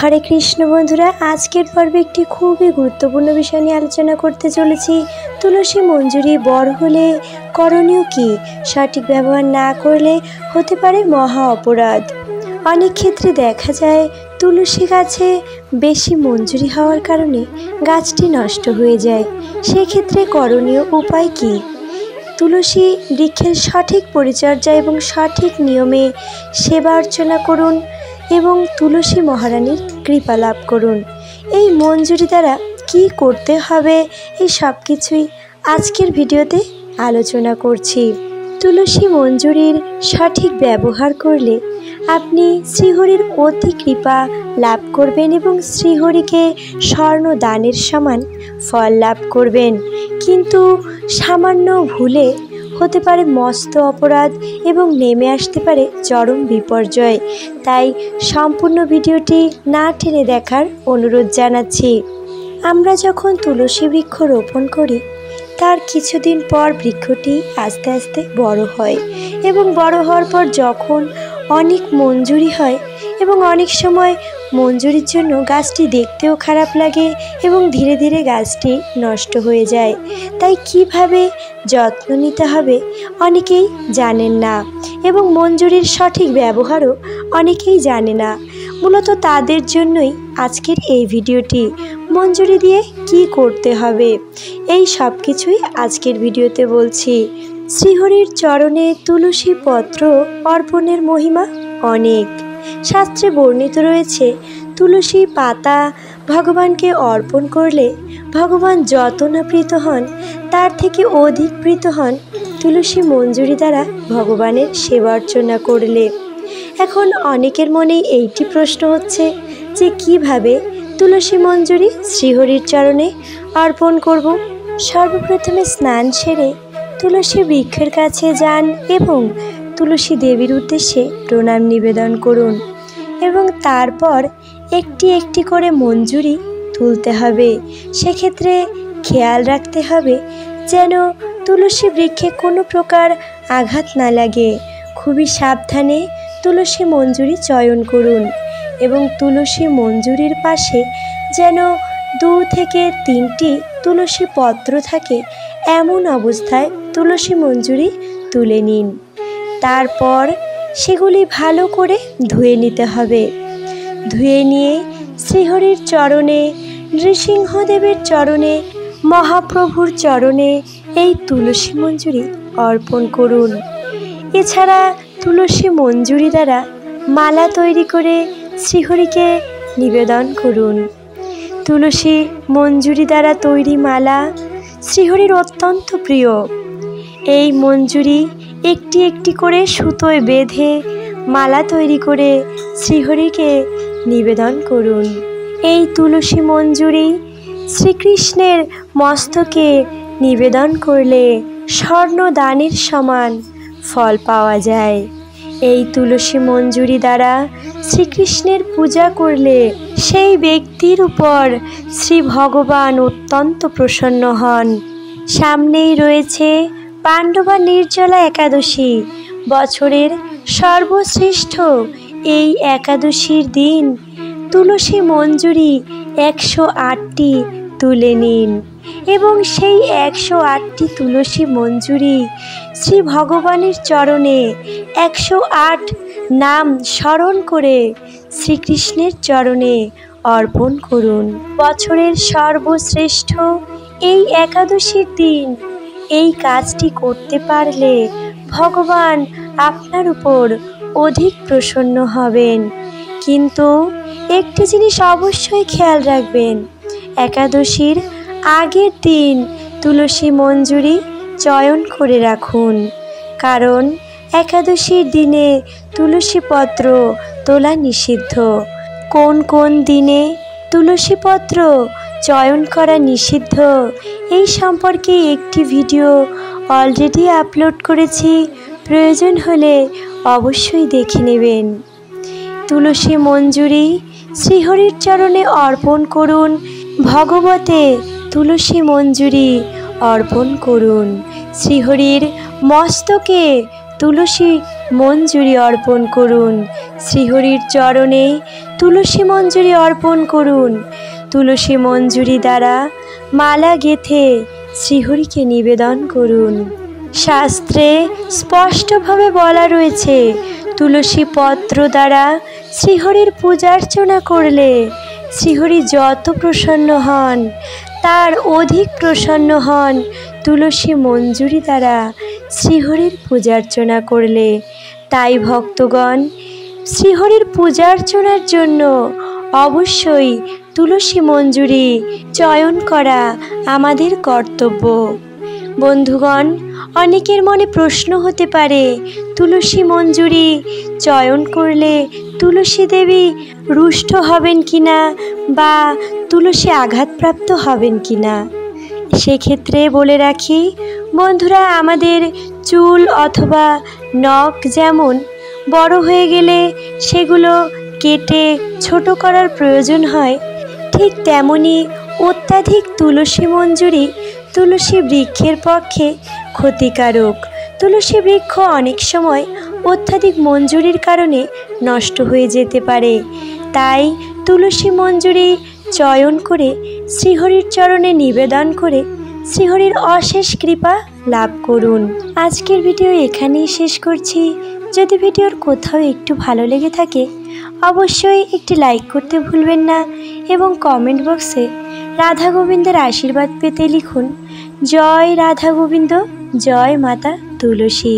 हरे कृष्ण बंधुरा आजकेर पर्वे एकटी खूबই गुरुत्वपूर्ण विषय निये आलोचना करते चलेछि। तुलसी मंजूरी बड़ होले करणीय कि? सठिक व्यवहार ना करले होते पारे महा अपराध। अनेक क्षेत्रे देखा जाय तुलसी गाছে बेशी मंजूरी हওয়ার कारणे गाছটি नष्ट হয়ে যায়। সেই ক্ষেত্রে করণীয় উপায় কি? तुलसी বৃক্ষের সঠিক পরিচর্যা এবং সঠিক নিয়মে সেবা অর্চনা করুন এবং তুলসী মহারানীর কৃপা লাভ করুন। এই মঞ্জুরি দ্বারা কি করতে হবে এই সব কিছুই আজকের ভিডিওতে আলোচনা করছি। তুলসী মঞ্জুরির সঠিক ব্যবহার করলে আপনি শ্রীহরির অতি কৃপা লাভ করবেন এবং শ্রীহরিকে স্বর্ণ দানের সমান ফল লাভ করবেন। কিন্তু সামান্য ভুলে হতে পারে মস্ত অপরাধ এবং নেমে আসতে পারে চরম বিপর্যয়। তাই সম্পূর্ণ ভিডিওটি না টেনে দেখার অনুরোধ জানাচ্ছি। আমরা যখন তুলসী বৃক্ষ রোপণ করি তার কিছুদিন পর বৃক্ষটি আস্তে আস্তে বড় হয় এবং বড় হওয়ার পর যখন অনেক মঞ্জুরি হয় এবং অনেক সময় মঞ্জুরির জন্য গাছটি দেখতেও খারাপ লাগে এবং ধীরে ধীরে গাছটি নষ্ট হয়ে যায়। তাই কিভাবে যত্ন নিতে হবে অনেকেই জানেন না এবং মঞ্জুরির সঠিক ব্যবহারও অনেকেই জানে না। মূলত তাদের জন্যই আজকের এই ভিডিওটি। মঞ্জুরি দিয়ে কি করতে হবে এই সব কিছুই আজকের ভিডিওতে বলছি। শ্রীহরির চরণে তুলসী পত্র অর্পণের মহিমা অনেক। শাস্ত্রে বর্ণিত রয়েছে তুলসী পাতা ভগবানকে অর্পণ করলে ভগবান যত না প্রীত হন তার থেকে অধিক প্রীত হন তুলসী মঞ্জুরি দ্বারা ভগবানের সেবা অর্চনা করলে। এখন অনেকের মনে এইটি প্রশ্ন হচ্ছে যে কিভাবে তুলসী মঞ্জুরি শ্রীহরির চরণে অর্পণ করব। সর্বপ্রথমে স্নান সেরে তুলসী বৃক্ষের কাছে যান এবং তুলসী দেবীর উদ্দেশ্যে প্রণাম নিবেদন করুন এবং তারপর একটি একটি করে মঞ্জুরি তুলতে হবে। সেক্ষেত্রে খেয়াল রাখতে হবে যেন তুলসী বৃক্ষে কোনো প্রকার আঘাত না লাগে। খুবই সাবধানে তুলসী মঞ্জুরি চয়ন করুন এবং তুলসী মঞ্জুরির পাশে যেন 2 থেকে 3টি তুলসী পত্র থাকে এমন অবস্থায় তুলসী মঞ্জুরি তুলে নিন। তারপর সেগুলি ভালো করে ধুয়ে নিতে হবে। ধুয়ে নিয়ে শ্রীহরির চরণে, নৃসিংহদেবের চরণে, মহাপ্রভুর চরণে এই তুলসী মঞ্জুরি অর্পণ করুন। এছাড়া তুলসী মঞ্জুরি দ্বারা মালা তৈরি করে শ্রীহরিকে নিবেদন করুন। তুলসী মঞ্জুরি দ্বারা তৈরি মালা শ্রীহরির অত্যন্ত প্রিয়। এই মঞ্জুরি একটি একটি করে সুতোয় বেঁধে মালা তৈরি করে শ্রীহরিকে নিবেদন করুন। এই তুলসী মঞ্জুরি শ্রীকৃষ্ণের মস্তকে নিবেদন করলে স্বর্ণ দানের সমান ফল পাওয়া যায়। এই তুলসী মঞ্জুরি দ্বারা শ্রীকৃষ্ণের পূজা করলে সেই ব্যক্তির উপর শ্রী ভগবান অত্যন্ত প্রসন্ন হন। সামনেই রয়েছে পাণ্ডবা নির্জলা একাদশী। বছরের সর্বশ্রেষ্ঠ এই একাদশীর দিন তুলসী মঞ্জুরি 108টি তুলে নিন এবং সেই 108টি তুলসী মঞ্জুরি শ্রী ভগবানের চরণে 108 নাম স্মরণ করে শ্রীকৃষ্ণের চরণে অর্পণ করুন। বছরের সর্বশ্রেষ্ঠ এই একাদশীর দিন এই কাজটি করতে পারলে ভগবান আপনার উপর অধিক প্রসন্ন হবেন। কিন্তু একটি জিনিস অবশ্যই খেয়াল রাখবেন, একাদশীর আগের দিন তুলসী মঞ্জুরি চয়ন করে রাখুন, কারণ একাদশীর দিনে তুলসী পত্র তোলা নিষিদ্ধ। কোন কোন দিনে তুলসী পত্র চয়ন করা নিষিদ্ধ এই সম্পর্কে একটি ভিডিও অলরেডি আপলোড করেছি, প্রয়োজন হলে অবশ্যই দেখে নেবেন। তুলসী মঞ্জুরি শ্রীহরির চরণে অর্পণ করুন। ভগবতে তুলসী মঞ্জুরি অর্পণ করুন। শ্রীহরির মস্তকে তুলসী মঞ্জুরি অর্পণ করুন। শ্রীহরির চরণে তুলসী মঞ্জুরি অর্পণ করুন। তুলসী মঞ্জুরি দ্বারা মালা গেঁথে শ্রীহরিকে নিবেদন করুন। শাস্ত্রে স্পষ্টভাবে বলা রয়েছে, তুলসী পত্র দ্বারা শ্রীহরির পূজার্চনা করলে শ্রীহরি যত প্রসন্ন হন তার অধিক প্রসন্ন হন তুলসী মঞ্জুরি দ্বারা শ্রীহরির পূজার্চনা করলে। তাই ভক্তগণ, শ্রীহরির পূজার্চনার জন্য অবশ্যই তুলসী মঞ্জুরি চয়ন করা আমাদের কর্তব্য। বন্ধুগণ, অনেকের মনে প্রশ্ন হতে পারে, তুলসী মঞ্জুরি চয়ন করলে তুলসী দেবী রুষ্ট হবেন কিনা বা তুলসী আঘাতপ্রাপ্ত হবেন কিনা। সেক্ষেত্রে বলে রাখি বন্ধুরা, আমাদের চুল অথবা নখ যেমন বড় হয়ে গেলে সেগুলো কেটে ছোট করার প্রয়োজন হয়, ঠিক তেমনি অত্যাধিক তুলসী মঞ্জুরি তুলসী বৃক্ষের পক্ষে ক্ষতিকারক। তুলসী বৃক্ষ অনেক সময় অত্যাধিক মঞ্জুরির কারণে নষ্ট হয়ে যেতে পারে। তাই তুলসী মঞ্জুরি চয়ন করে শ্রীহরির চরণে নিবেদন করে শ্রীহরির অশেষ কৃপা লাভ করুন। আজকের ভিডিও এখানেই শেষ করছি। যদি ভিডিওর কোথাও একটু ভালো লেগে থাকে অবশ্যই একটি লাইক করতে ভুলবেন না এবং কমেন্ট বক্সে রাধা গোবিন্দের আশীর্বাদ পেতে লিখুন, জয় রাধা গোবিন্দ, জয় মাতা তুলসী।